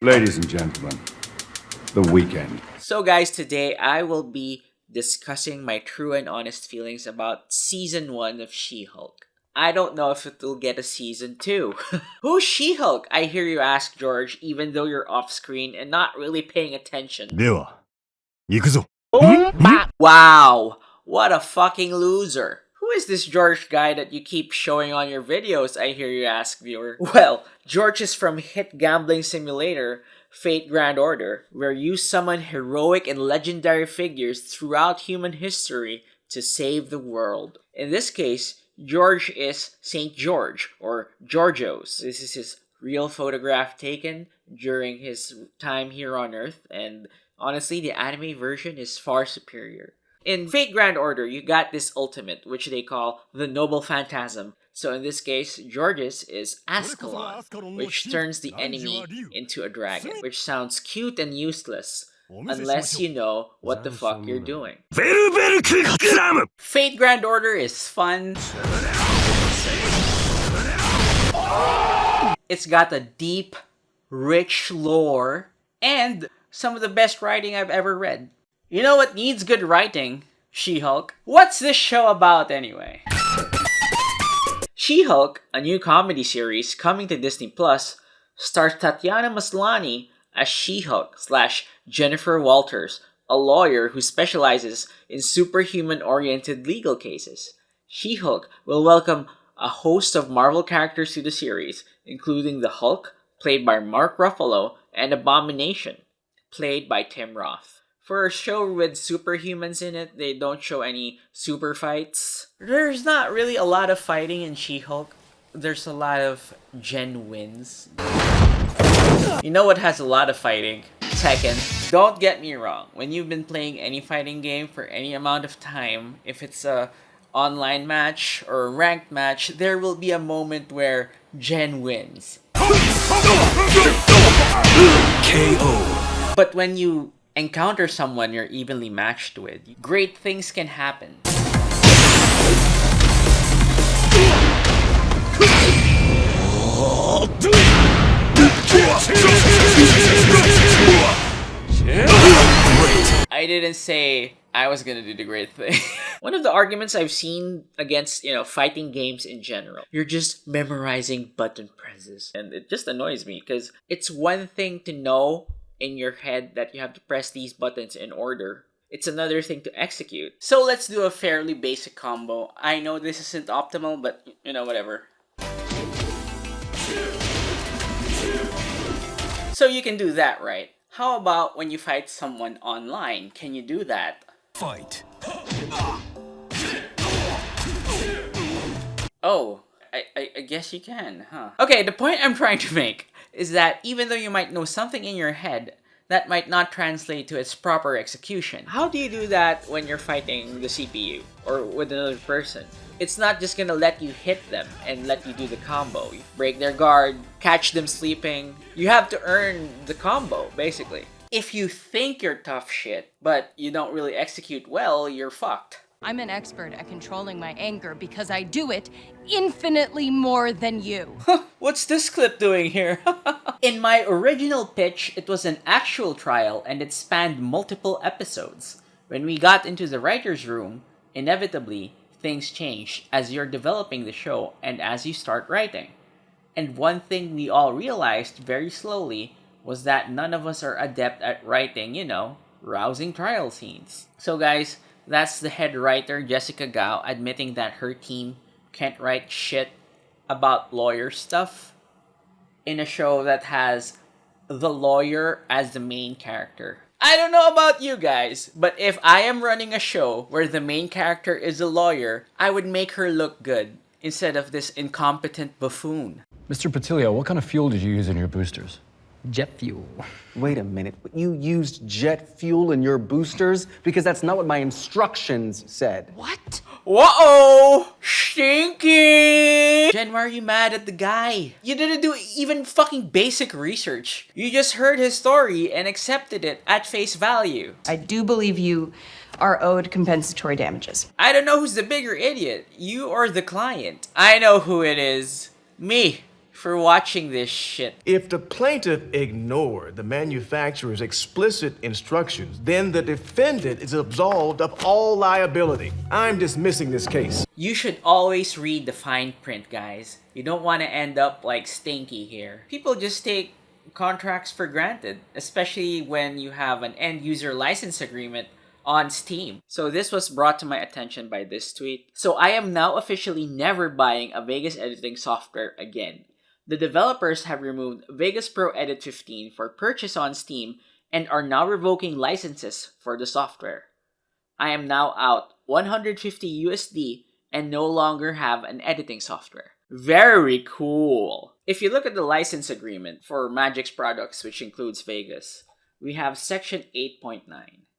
Ladies and gentlemen, the weekend. So, guys, today I will be discussing my true and honest feelings about season 1 of She Hulk. I don't know if it will get a season 2. Who's She Hulk? I hear you ask, George, even though you're off screen and not really paying attention. では、行くぞ。 Wow, what a fucking loser. Who is this George guy that you keep showing on your videos, I hear you ask, viewer? Well, George is from hit gambling simulator Fate Grand Order, where you summon heroic and legendary figures throughout human history to save the world. In this case, George is Saint George, or Georgios. This is his real photograph taken during his time here on Earth, and honestly, the anime version is far superior. In Fate Grand Order, you got this ultimate, which they call the Noble Phantasm. So in this case, Georges is Ascalon, which turns the enemy into a dragon, which sounds cute and useless, unless you know what the fuck you're doing. ベルベルククラム Fate Grand Order is fun. It's got a deep, rich lore, and some of the best writing I've ever read. You know what needs good writing? She-Hulk. What's this show about anyway? She-Hulk, a new comedy series coming to Disney Plus, stars Tatiana Maslany as She-Hulk / Jennifer Walters, a lawyer who specializes in superhuman-oriented legal cases. She-Hulk will welcome a host of Marvel characters to the series, including the Hulk, played by Mark Ruffalo, and Abomination, played by Tim Roth. For a show with superhumans in it, they don't show any super fights. There's not really a lot of fighting in She-Hulk. There's a lot of Jen wins. You know what has a lot of fighting? Tekken. Don't get me wrong. When you've been playing any fighting game for any amount of time, if it's a online match or a ranked match, there will be a moment where Jen wins. KO But when you encounter someone you're evenly matched with, great things can happen. I didn't say I was gonna do the great thing. One of the arguments I've seen against, fighting games in general, you're just memorizing button presses. And it just annoys me because it's one thing to know in your head that you have to press these buttons in order. It's another thing to execute. So let's do a fairly basic combo. I know this isn't optimal, but whatever. So you can do that, right? How about when you fight someone online? Can you do that? Fight Oh, I guess you can, huh? Okay, the point I'm trying to make is that even though you might know something in your head, that might not translate to its proper execution. How do you do that when you're fighting the CPU or with another person? It's not just gonna let you hit them and let you do the combo. You break their guard, catch them sleeping. You have to earn the combo, basically. If you think you're tough shit, but you don't really execute well, you're fucked. I'm an expert at controlling my anger because I do it infinitely more than you. What's this clip doing here? In my original pitch, it was an actual trial and it spanned multiple episodes. When we got into the writer's room, inevitably, things changed as you're developing the show and as you start writing. And one thing we all realized very slowly was that none of us are adept at writing, rousing trial scenes. So guys, that's the head writer, Jessica Gao, admitting that her team can't write shit about lawyer stuff in a show that has the lawyer as the main character. I don't know about you guys, but if I am running a show where the main character is a lawyer, I would make her look good instead of this incompetent buffoon. Mr. Patilio, what kind of fuel did you use in your boosters? Jet fuel. Wait a minute. You used jet fuel in your boosters? Because that's not what my instructions said. What? Whoa! Stinky! Jen, why are you mad at the guy? You didn't do even fucking basic research. You just heard his story and accepted it at face value. I do believe you are owed compensatory damages. I don't know who's the bigger idiot, you or the client. I know who it is. Me. for watching this shit. If the plaintiff ignored the manufacturer's explicit instructions, then the defendant is absolved of all liability. I'm dismissing this case. You should always read the fine print, guys. You don't want to end up like Stinky here. People just take contracts for granted, especially when you have an end user license agreement on Steam. So this was brought to my attention by this tweet. So I am now officially never buying a Vegas editing software again. The developers have removed Vegas Pro Edit 15 for purchase on Steam and are now revoking licenses for the software. I am now out $150 USD and no longer have an editing software. Very cool. If you look at the license agreement for Magic's products, which includes Vegas, we have section 8.9.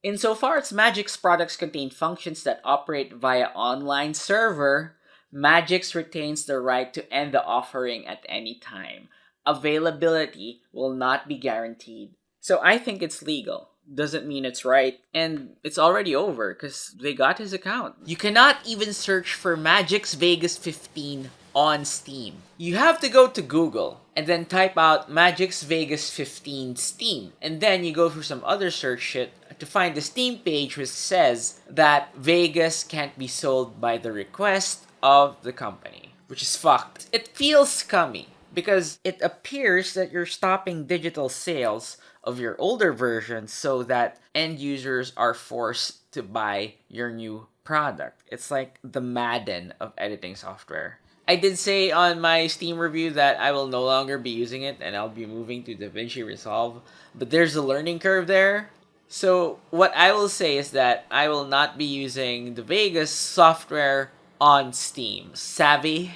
Insofar as Magic's products contain functions that operate via online server, Magic's retains the right to end the offering at any time. Availability will not be guaranteed. So I think it's legal. Doesn't mean it's right. And it's already over because they got his account. You cannot even search for Magic's Vegas 15 on Steam. You have to go to Google and then type out Magic's Vegas 15 Steam. And then you go through some other search shit to find the Steam page which says that Vegas can't be sold by the request of the company, which is fucked. It feels scummy because it appears that you're stopping digital sales of your older versions so that end users are forced to buy your new product. It's like the Madden of editing software. I did say on my Steam review that I will no longer be using it and I'll be moving to DaVinci Resolve, but there's a learning curve there. So what I will say is that I will not be using the Vegas software on Steam. Savvy,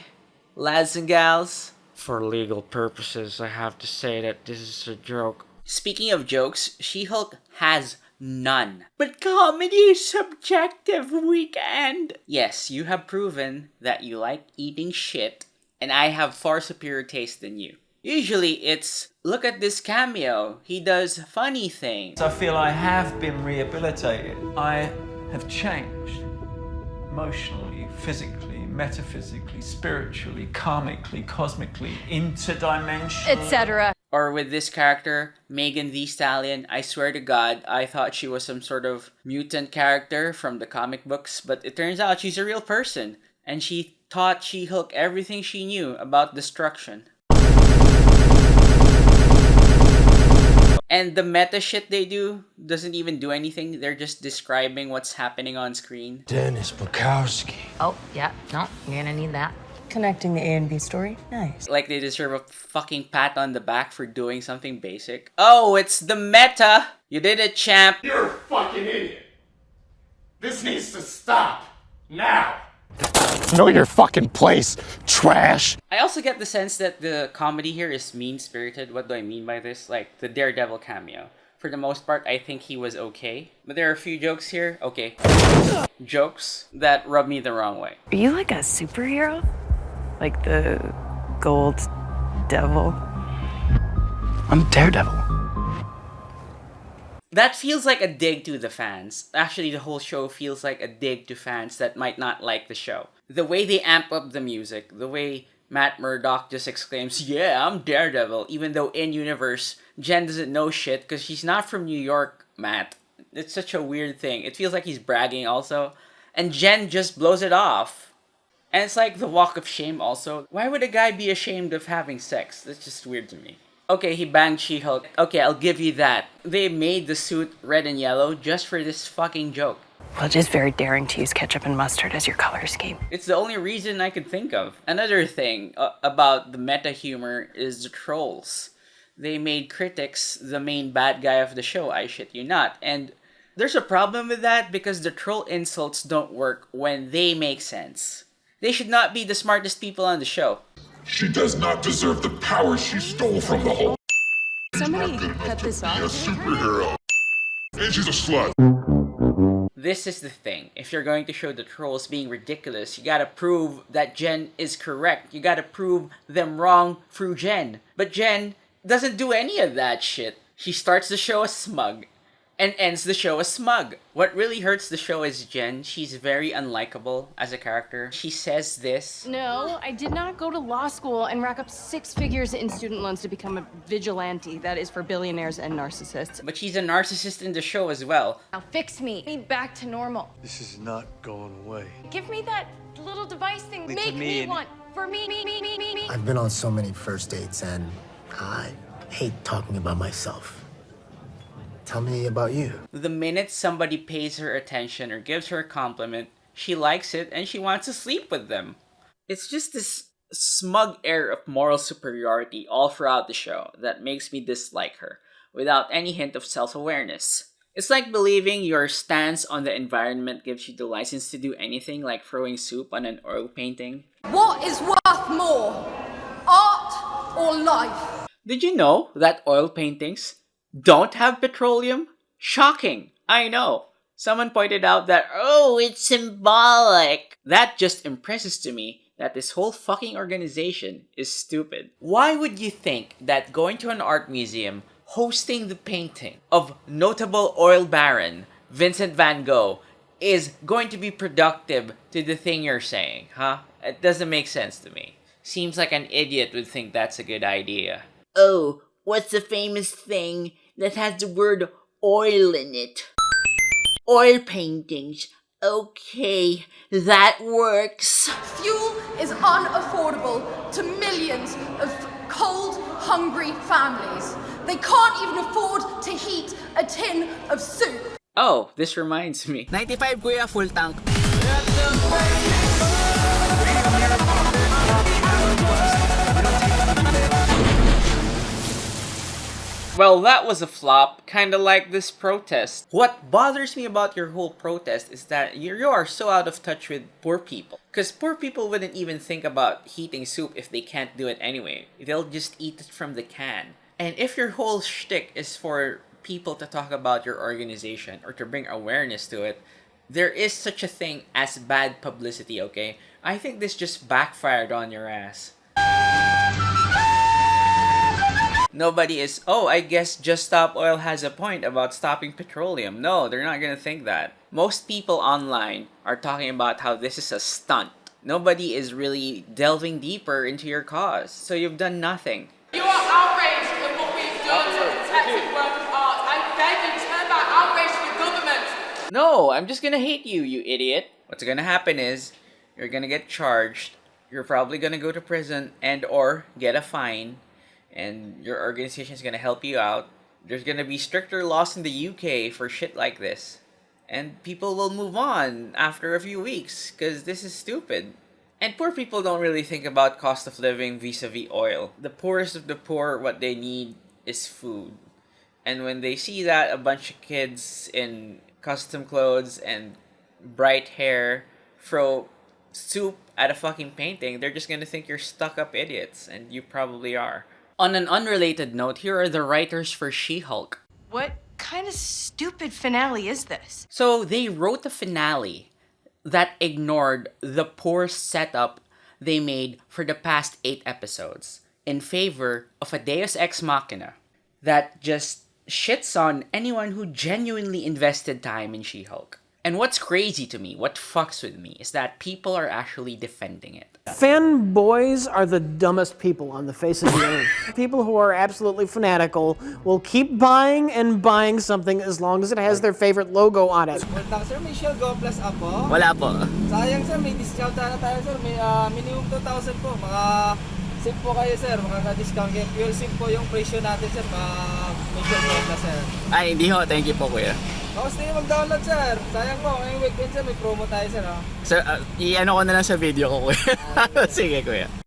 lads and gals? For legal purposes, I have to say that this is a joke. Speaking of jokes, She-Hulk has none. But comedy is subjective, Weekend. Yes, you have proven that you like eating shit, and I have far superior taste than you. Usually it's, look at this cameo, he does funny things. I feel I have been rehabilitated. I have changed. Emotionally, physically, metaphysically, spiritually, karmically, cosmically, interdimensionally, etc. Or with this character, Megan Thee Stallion, I swear to God, I thought she was some sort of mutant character from the comic books, but it turns out she's a real person, and she taught She-Hulk everything she knew about destruction. And the meta shit they do doesn't even do anything. They're just describing what's happening on screen. Dennis Bukowski. Oh, yeah, no, you're gonna need that. Connecting the A and B story? Nice. Like they deserve a fucking pat on the back for doing something basic. Oh, it's the meta! You did it, champ! You're a fucking idiot! This needs to stop! Now! Know your fucking place, trash! I also get the sense that the comedy here is mean-spirited. What do I mean by this? Like, the Daredevil cameo. For the most part, I think he was okay. But there are a few jokes here. Okay. Jokes that rub me the wrong way. Are you like a superhero? Like the Gold Devil? I'm Daredevil. That feels like a dig to the fans. Actually, the whole show feels like a dig to fans that might not like the show. The way they amp up the music, the way Matt Murdock just exclaims, "Yeah, I'm Daredevil," even though in universe, Jen doesn't know shit because she's not from New York, Matt. It's such a weird thing. It feels like he's bragging also. And Jen just blows it off. And it's like the walk of shame also. Why would a guy be ashamed of having sex? That's just weird to me. Okay, he banged She-Hulk. Okay, I'll give you that. They made the suit red and yellow just for this fucking joke. Well, it is very daring to use ketchup and mustard as your color scheme. It's the only reason I could think of. Another thing about the meta humor is the trolls. They made critics the main bad guy of the show, I shit you not. And there's a problem with that because the troll insults don't work when they make sense. They should not be the smartest people on the show. She does not deserve the power she stole from the Hulk. Somebody cut this off. She's a superhero. And she's a slut. This is the thing. If you're going to show the trolls being ridiculous, you gotta prove that Jen is correct. You gotta prove them wrong through Jen. But Jen doesn't do any of that shit. She starts the show as smug. and ends the show as smug. What really hurts the show is Jen. She's very unlikable as a character. She says this. No, I did not go to law school and rack up 6 figures in student loans to become a vigilante. That is for billionaires and narcissists. But she's a narcissist in the show as well. Now fix me. Me back to normal. This is not going away. Give me that little device thing. Make me one. For me. I've been on so many first dates, and I hate talking about myself. Tell me about you. The minute somebody pays her attention or gives her a compliment, she likes it and she wants to sleep with them. It's just this smug air of moral superiority all throughout the show that makes me dislike her, without any hint of self-awareness. It's like believing your stance on the environment gives you the license to do anything, like throwing soup on an oil painting. What is worth more, art or life? Did you know that oil paintings don't have petroleum? Shocking, I know. Someone pointed out that, oh, it's symbolic. That just impresses to me that this whole fucking organization is stupid. Why would you think that going to an art museum, hosting the painting of notable oil baron Vincent van Gogh is going to be productive to the thing you're saying, huh? It doesn't make sense to me. Seems like an idiot would think that's a good idea. Oh, what's the famous thing that has the word oil in it? Oil paintings. Okay, that works. Fuel is unaffordable to millions of cold, hungry families. They can't even afford to heat a tin of soup. Oh, this reminds me. 95 kuya, full tank. Well, that was a flop, kinda like this protest. What bothers me about your whole protest is that you are so out of touch with poor people. Because poor people wouldn't even think about heating soup if they can't do it anyway. They'll just eat it from the can. And if your whole shtick is for people to talk about your organization or to bring awareness to it, there is such a thing as bad publicity, okay? I think this just backfired on your ass. Nobody is, oh, I guess Just Stop Oil has a point about stopping petroleum. No, they're not gonna think that. Most people online are talking about how this is a stunt. Nobody is really delving deeper into your cause, so you've done nothing. You are outraged at what we've done to protect the work of art. I beg you, turn that outrage to the government. No, I'm just gonna hate you, you idiot. What's gonna happen is, you're gonna get charged, you're probably gonna go to prison and or get a fine, and your organization is gonna help you out. There's gonna be stricter laws in the UK for shit like this. And people will move on after a few weeks, because this is stupid. And poor people don't really think about cost of living vis-a-vis oil. The poorest of the poor, what they need is food. And when they see that a bunch of kids in custom clothes and bright hair throw soup at a fucking painting, they're just gonna think you're stuck-up idiots, and you probably are. On an unrelated note, here are the writers for She-Hulk. What kind of stupid finale is this? So they wrote a finale that ignored the poor setup they made for the past 8 episodes in favor of a Deus Ex Machina that just shits on anyone who genuinely invested time in She-Hulk. And what's crazy to me, what fucks with me, is that people are actually defending it. Fanboys are the dumbest people on the face of the earth. People who are absolutely fanatical will keep buying and buying something as long as it has their favorite logo on it. Sir, may Shell Go Plus up po? Wala po. Sayang sir, may discount na tayo sir. May minimum 2,000 po. Sip po kayo sir, makaka-discount kayo. Fuel sip po yung presyo natin sir. May Shell Go Plus sir. Ay, hindi ho. Thank you po, kuya. Tapos tayo mag-download sir. Sayang po, ngayong weekend sir, may promo tayo sir. Sir, i-ano ko na lang sa video ko, kuya. Sige, kuya.